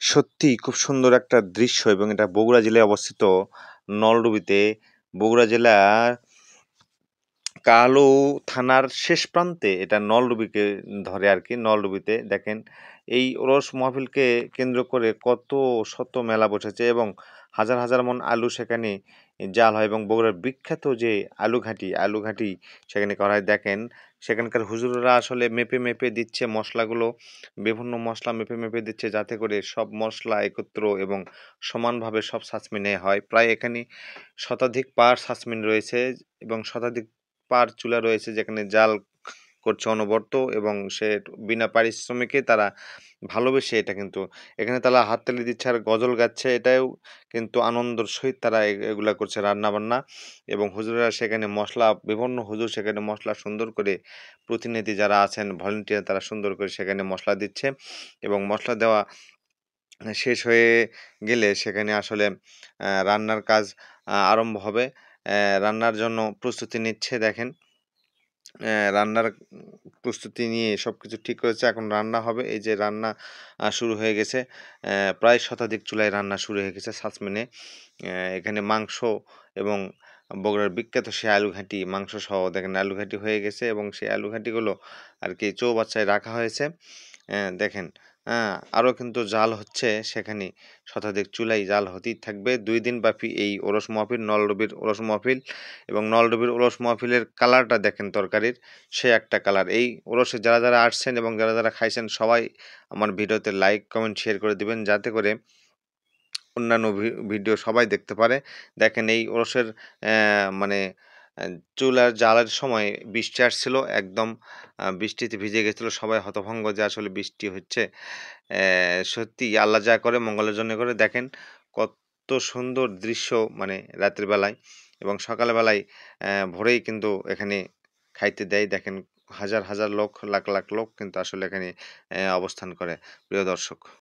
সত্যিই খুব সুন্দর একটা দৃশ্য এবং এটা বগুড়া জেলায় অবস্থিত নলডুবিতে। বগুড়া জেলার কালু থানার শেষ প্রান্তে এটা নলডুবিকে ধরে আরকি। নলডুবিতে দেখেন এই ওরস মাহফিলকে কেন্দ্র করে কত শত মেলা বসেছে এবং হাজার, হাজার মন আলু সেখানে জাল হয় এবং বগুড়ার বিখ্যাত যে আলু ঘাটি সেখানে করা হয়। দেখেন সেখানকার হুজুরেরা আসলে মেপে, মেপে দিচ্ছে মসলাগুলো। বিভিন্ন মসলা মেপে, মেপে দিচ্ছে যাতে করে সব মসলা একত্র এবং সমানভাবে সব ছাঁচমিনে হয়। প্রায় এখানে শতাধিক পার ছাঁচমিন রয়েছে এবং শতাধিক পার চুলা রয়েছে যেখানে জাল করছে অনবরত এবং সে বিনা পারিশ্রমিকে তারা ভালোবেসে এটা কিন্তু এখানে তারা হাততালি দিচ্ছে আর গজল গাচ্ছে। এটাও কিন্তু আনন্দের সহিত তারা এগুলা করছে রান্নাবান্না এবং হুজুরেরা সেখানে মসলা বিভিন্ন হুজুর সেখানে মসলা সুন্দর করে প্রতিনিধি যারা আছেন ভলান্টিয়ার তারা সুন্দর করে সেখানে মসলা দিচ্ছে এবং মসলা দেওয়া শেষ হয়ে গেলে সেখানে আসলে রান্নার কাজ আরম্ভ হবে। রান্নার জন্য প্রস্তুতি নিচ্ছে দেখেন। রান্নার প্রস্তুতি নিয়ে সবকিছু ঠিক করেছে। এখন রান্না হবে। এই যে রান্না শুরু হয়ে গেছে। প্রায় শতাধিক চুলায় রান্না শুরু হয়ে গেছে ছাঁচমেনে। এখানে মাংস এবং বগুড়ার বিখ্যাত সেই আলুঘাটি মাংসসহ দেখেন আলুঘাটি হয়ে গেছে এবং সেই আলুঘাটিগুলো আরকি চৌবাচ্চায় রাখা হয়েছে। দেখেন আরও কিন্তু জাল হচ্ছে সেখানে শতাধিক চুলায় জাল হতেই থাকবে। ২ দিন ব্যাপী এই ওরস মাহফিল, নলডুবির ওরস মাহফিল এবং নলডুবির ওরস মাহফিলের কালারটা দেখেন তরকারির, সে একটা কালার। এই ওরসে যারা, যারা আসছেন এবং যারা, যারা খাইছেন সবাই আমার ভিডিওতে লাইক, কমেন্ট, শেয়ার করে দিবেন যাতে করে অন্যান্য ভিডিও সবাই দেখতে পারে। দেখেন এই ওরসের মানে চুলার জ্বালার সময় বৃষ্টি আসছিল একদম বৃষ্টিতে ভিজে গেছিল। সবাই হতভম্ব যে আসলে বৃষ্টি হচ্ছে। সত্যিই আল্লাহ যা করে মঙ্গলের জন্য করে। দেখেন কত সুন্দর দৃশ্য মানে রাতের বেলায় এবং সকাল বেলায় ভোরেই কিন্তু এখানে খাইতে দেয়। দেখেন হাজার, হাজার লোক, লাখ, লাখ লোক কিন্তু আসলে এখানে অবস্থান করে। প্রিয় দর্শক।